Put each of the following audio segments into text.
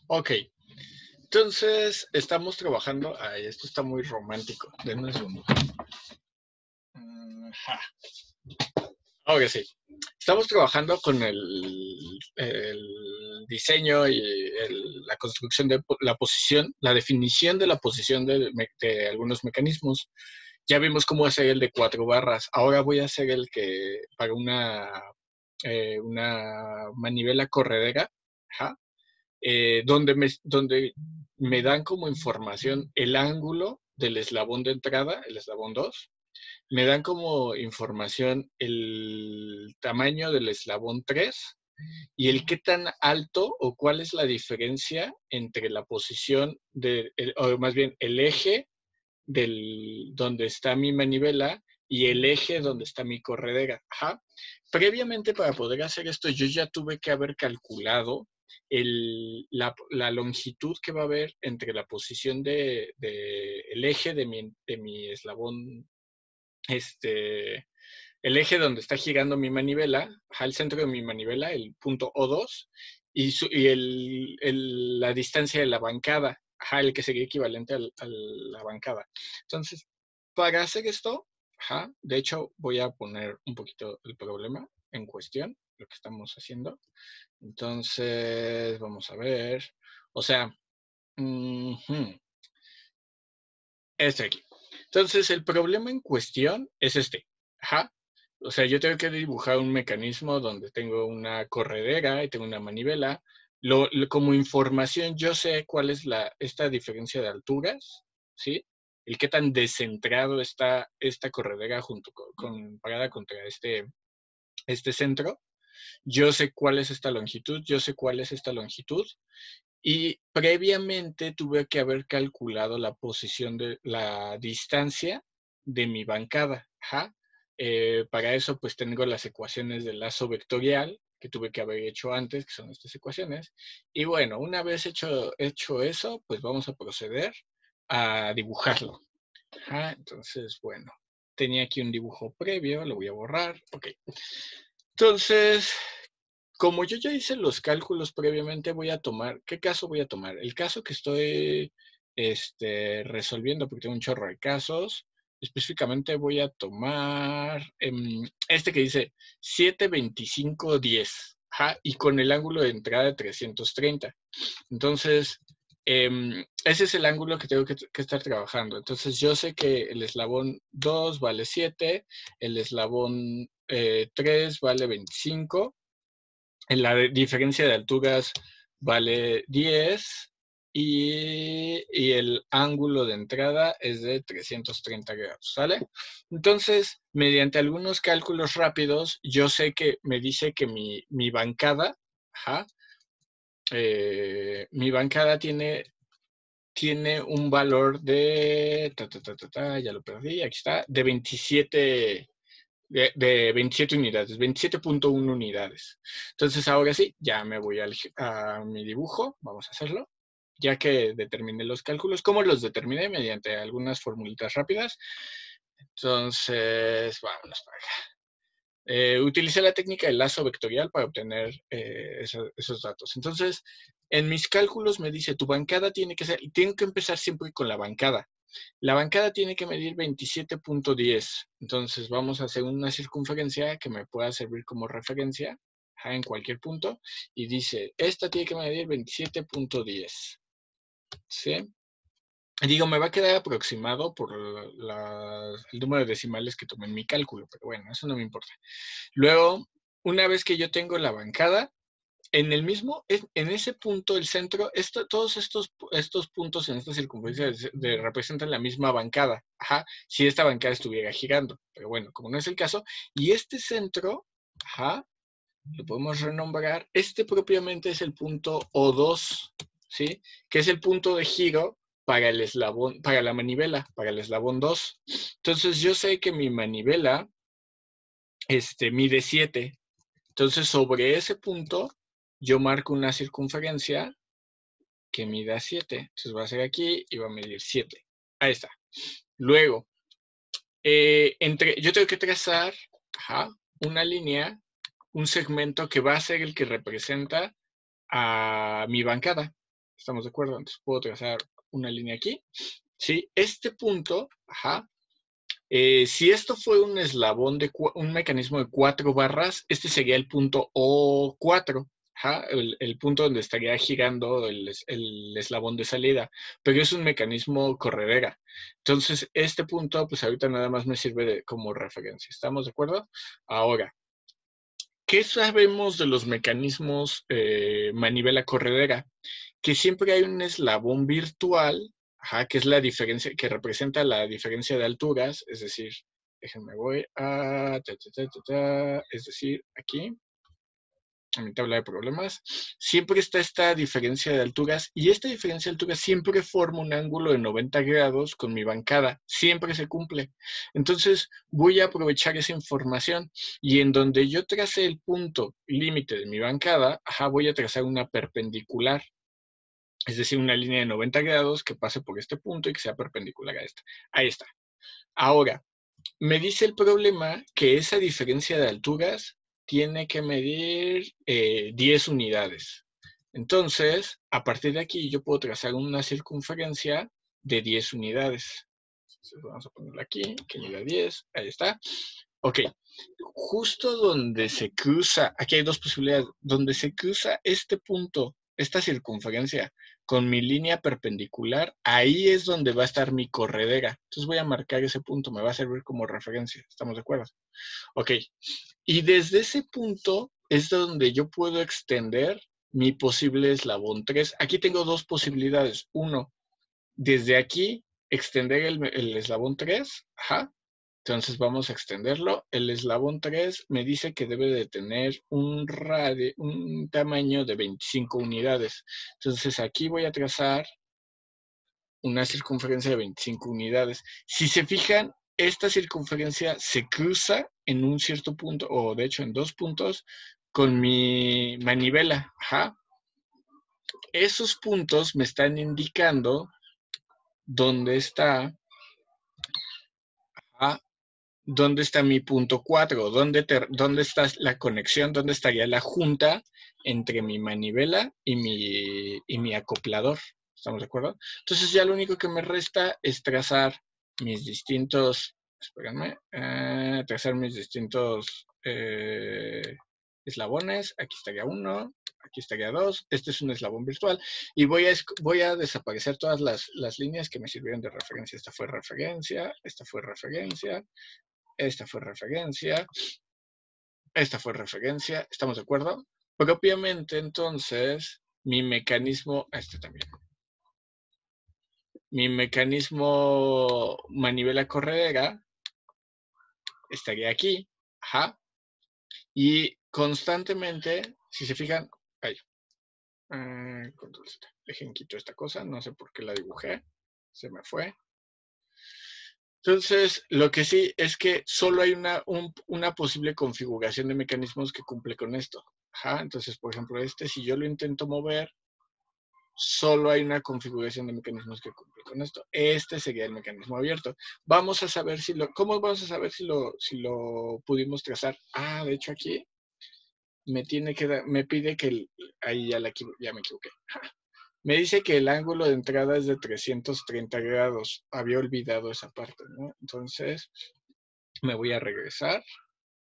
Ok, entonces estamos trabajando. Ay, esto está muy romántico. Denme un segundo. Ajá. Ahora sí. Estamos trabajando con el diseño y la construcción de la posición, la definición de la posición de algunos mecanismos. Ya vimos cómo hacer el de 4 barras. Ahora voy a hacer el que para una manivela corredera. Ajá. Donde me dan como información el ángulo del eslabón de entrada, el eslabón 2. Me dan como información el tamaño del eslabón 3 y el qué tan alto o cuál es la diferencia entre la posición o más bien el eje donde está mi manivela y el eje donde está mi corredera. Ajá. Previamente, para poder hacer esto, yo ya tuve que haber calculado la longitud que va a haber entre la posición el eje de mi eslabón, este, el eje donde está girando mi manivela, ajá, el centro de mi manivela, el punto O2, y la distancia de la bancada, ajá, el que sería equivalente a la bancada. Entonces, para hacer esto, ajá, de hecho, voy a poner un poquito el problema en cuestión, lo que estamos haciendo. Entonces, vamos a ver. O sea, este aquí. Entonces, el problema en cuestión es este. Ajá. O sea, yo tengo que dibujar un mecanismo donde tengo una corredera y tengo una manivela. Como información, yo sé cuál es esta diferencia de alturas, ¿sí? El qué tan descentrado está esta corredera parada contra este centro. Yo sé cuál es esta longitud, yo sé cuál es esta longitud. Y previamente tuve que haber calculado la posición de la distancia de mi bancada. Ajá. Para eso, pues tengo las ecuaciones del lazo vectorial que tuve que haber hecho antes, que son estas ecuaciones. Y bueno, una vez hecho eso, pues vamos a proceder a dibujarlo. Ajá. Entonces, bueno, tenía aquí un dibujo previo, lo voy a borrar. Ok. Entonces, como yo ya hice los cálculos previamente, ¿qué caso voy a tomar? El caso que estoy resolviendo, porque tengo un chorro de casos. Específicamente voy a tomar este que dice 7,25,10. Ajá, y con el ángulo de entrada de 330. Entonces, ese es el ángulo que tengo que estar trabajando. Entonces, yo sé que el eslabón 2 vale 7, el eslabón 3 vale 25, en la diferencia de alturas vale 10 y el ángulo de entrada es de 330 grados, ¿sale? Entonces, mediante algunos cálculos rápidos, yo sé que me dice que mi bancada, ajá, mi bancada tiene un valor de, ya lo perdí, aquí está, de 27 de 27 unidades, 27,1 unidades. Entonces, ahora sí, ya me voy a mi dibujo, vamos a hacerlo. Ya que determiné los cálculos, ¿cómo los determiné? Mediante algunas formulitas rápidas. Entonces, vámonos para acá. Utilicé la técnica del lazo vectorial para obtener esos datos. Entonces, en mis cálculos me dice, tu bancada tiene que empezar siempre con la bancada. La bancada tiene que medir 27,10. Entonces vamos a hacer una circunferencia que me pueda servir como referencia en cualquier punto. Y dice, esta tiene que medir 27,10. ¿Sí? Digo, me va a quedar aproximado por el número de decimales que tomé en mi cálculo, pero bueno, eso no me importa. Luego, una vez que yo tengo la bancada, en ese punto, el centro, todos estos puntos en esta circunferencia representan la misma bancada. Ajá, si esta bancada estuviera girando. Pero bueno, como no es el caso, y este centro, ajá, lo podemos renombrar. Este propiamente es el punto O2, ¿sí? Que es el punto de giro para el eslabón, para la manivela, para el eslabón 2. Entonces, yo sé que mi manivela mide 7. Entonces, sobre ese punto, yo marco una circunferencia que mida 7. Entonces, va a ser aquí y va a medir 7. Ahí está. Luego, yo tengo que trazar una línea, un segmento que va a ser el que representa a mi bancada. ¿Estamos de acuerdo? Entonces puedo trazar una línea aquí. ¿Sí? Este punto, si esto fue un eslabón de un mecanismo de 4 barras, este sería el punto O4. El punto donde estaría girando el eslabón de salida, pero es un mecanismo corredera. Entonces, este punto, pues ahorita nada más me sirve como referencia. ¿Estamos de acuerdo? Ahora, ¿qué sabemos de los mecanismos manivela corredera? Que siempre hay un eslabón virtual, que es la diferencia, que representa la diferencia de alturas, es decir, déjenme voy a, es decir, aquí, a mi tabla de problemas, siempre está esta diferencia de alturas y esta diferencia de alturas siempre forma un ángulo de 90 grados con mi bancada, siempre se cumple. Entonces voy a aprovechar esa información y en donde yo trace el punto límite de mi bancada, voy a trazar una perpendicular, es decir, una línea de 90 grados que pase por este punto y que sea perpendicular a esta. Ahí está. Ahora, me dice el problema que esa diferencia de alturas tiene que medir 10 unidades. Entonces, a partir de aquí yo puedo trazar una circunferencia de 10 unidades. Entonces, vamos a ponerla aquí, que mida 10, ahí está. Ok, justo donde se cruza, aquí hay dos posibilidades, donde se cruza este punto, esta circunferencia, con mi línea perpendicular, ahí es donde va a estar mi corredera. Entonces voy a marcar ese punto, me va a servir como referencia. ¿Estamos de acuerdo? Ok. Y desde ese punto es donde yo puedo extender mi posible eslabón 3. Aquí tengo dos posibilidades. Uno, desde aquí extender el eslabón 3. Entonces vamos a extenderlo. El eslabón 3 me dice que debe de tener un tamaño de 25 unidades. Entonces aquí voy a trazar una circunferencia de 25 unidades. Si se fijan, esta circunferencia se cruza en un cierto punto, o de hecho en dos puntos, con mi manivela. Esos puntos me están indicando dónde está, dónde está mi punto 4, dónde está la conexión, dónde estaría la junta entre mi manivela y mi acoplador. ¿Estamos de acuerdo? Entonces ya lo único que me resta es trazar mis distintos, espérenme, trazar mis distintos eslabones. Aquí estaría uno, aquí estaría dos. Este es un eslabón virtual. Y voy a desaparecer todas las líneas que me sirvieron de referencia. Esta fue referencia, esta fue referencia, esta fue referencia, esta fue referencia. ¿Estamos de acuerdo? Propiamente, entonces, mi mecanismo, este también. Mi mecanismo manivela corredera estaría aquí, y constantemente, si se fijan, ahí, control Z, dejen quito esta cosa, no sé por qué la dibujé, se me fue. Entonces, lo que sí es que solo hay una posible configuración de mecanismos que cumple con esto. Entonces, por ejemplo, si yo lo intento mover, solo hay una configuración de mecanismos que cumple con esto. Este sería el mecanismo abierto. Vamos a saber ¿cómo vamos a saber si lo pudimos trazar? De hecho aquí me pide que, ahí ya me equivoqué. Me dice que el ángulo de entrada es de 330 grados. Había olvidado esa parte, ¿no? Entonces, me voy a regresar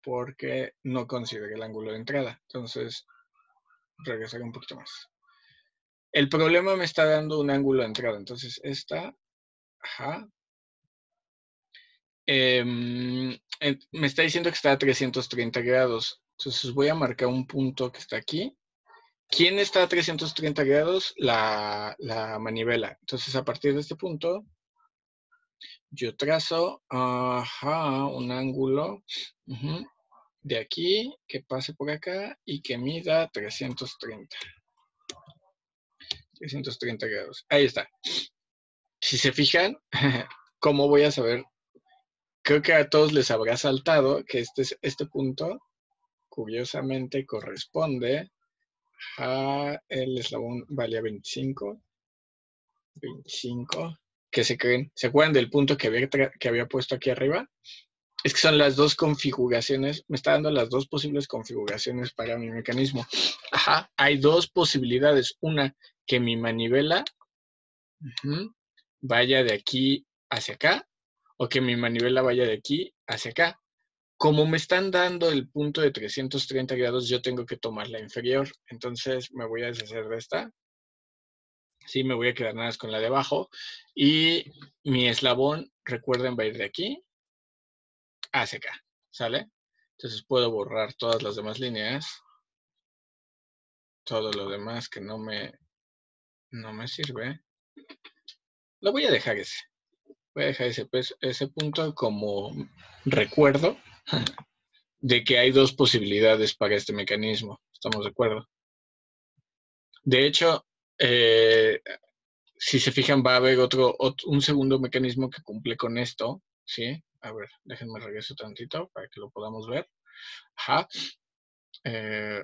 porque no consideré el ángulo de entrada. Entonces, regresaré un poquito más. El problema me está dando un ángulo de entrada. Entonces, me está diciendo que está a 330 grados. Entonces, voy a marcar un punto que está aquí. ¿Quién está a 330 grados? La manivela. Entonces, a partir de este punto, yo trazo un ángulo de aquí, que pase por acá y que mida 330 grados. Ahí está. Si se fijan, ¿cómo voy a saber? Creo que a todos les habrá saltado que este punto, curiosamente, corresponde a el eslabón valía 25. ¿Qué se creen? ¿Se acuerdan del punto que había puesto aquí arriba? Es que son las dos configuraciones, me está dando las dos posibles configuraciones para mi mecanismo. Hay dos posibilidades. Una, que mi manivela vaya de aquí hacia acá o que mi manivela vaya de aquí hacia acá. Como me están dando el punto de 330 grados, yo tengo que tomar la inferior. Entonces me voy a deshacer de esta. Sí, me voy a quedar nada más con la de abajo. Y mi eslabón, recuerden, va a ir de aquí hacia acá. ¿Sale? Entonces puedo borrar todas las demás líneas. Todo lo demás que no me sirve. Lo voy a dejar ese. Voy a dejar ese punto como recuerdo de que hay dos posibilidades para este mecanismo. ¿Estamos de acuerdo? De hecho, si se fijan, va a haber un segundo mecanismo que cumple con esto, ¿sí? A ver, déjenme regreso tantito para que lo podamos ver. Ajá.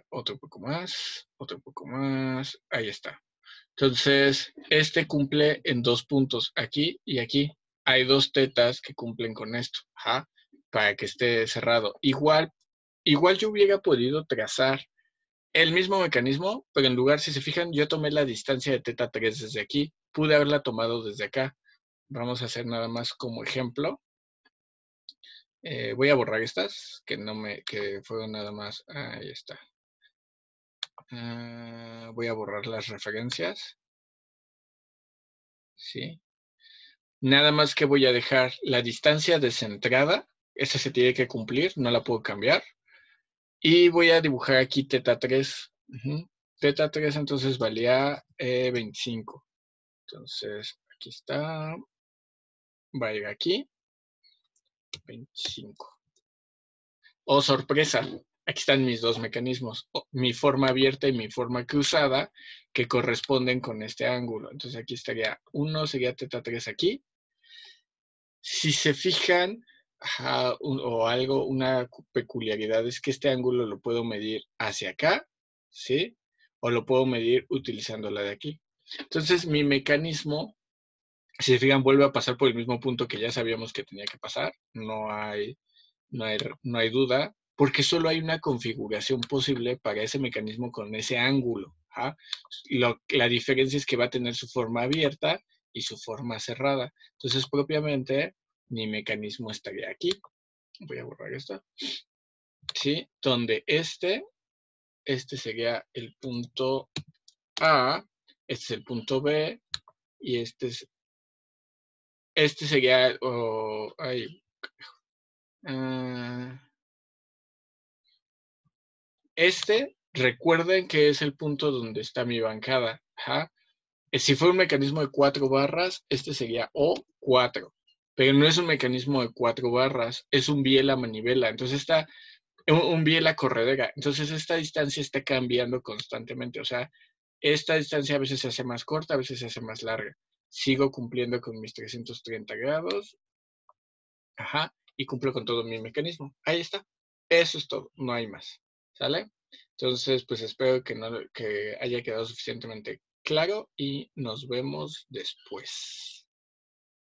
Otro poco más. Ahí está. Entonces, este cumple en dos puntos, aquí y aquí. Hay dos tetas que cumplen con esto, ajá, para que esté cerrado. Igual yo hubiera podido trazar el mismo mecanismo, pero en lugar, si se fijan, yo tomé la distancia de teta 3 desde aquí. Pude haberla tomado desde acá. Vamos a hacer nada más como ejemplo. Voy a borrar estas, que fueron nada más. Ahí está. Voy a borrar las referencias. Sí. Nada más que voy a dejar la distancia descentrada. Esa se tiene que cumplir, no la puedo cambiar. Y voy a dibujar aquí teta 3. Teta 3 entonces valía 25. Entonces, aquí está. Va a ir aquí. 25. Oh, sorpresa. Aquí están mis dos mecanismos. Mi forma abierta y mi forma cruzada que corresponden con este ángulo. Entonces aquí estaría 1, sería teta 3 aquí. Si se fijan, una peculiaridad es que este ángulo lo puedo medir hacia acá, ¿sí? O lo puedo medir utilizando la de aquí. Entonces, mi mecanismo, si se fijan, vuelve a pasar por el mismo punto que ya sabíamos que tenía que pasar. No hay duda, porque solo hay una configuración posible para ese mecanismo con ese ángulo. La diferencia es que va a tener su forma abierta y su forma cerrada. Entonces, propiamente, mi mecanismo estaría aquí. Voy a borrar esto. ¿Sí? Donde este sería el punto A, este es el punto B, y este sería, recuerden que es el punto donde está mi bancada. Si fuera un mecanismo de 4 barras, este sería O4. Pero no es un mecanismo de 4 barras, es un biela manivela. Entonces está un biela corredera. Entonces esta distancia está cambiando constantemente. O sea, esta distancia a veces se hace más corta, a veces se hace más larga. Sigo cumpliendo con mis 330 grados. Y cumplo con todo mi mecanismo. Ahí está. Eso es todo. No hay más. ¿Sale? Entonces, pues espero que haya quedado suficientemente claro y nos vemos después.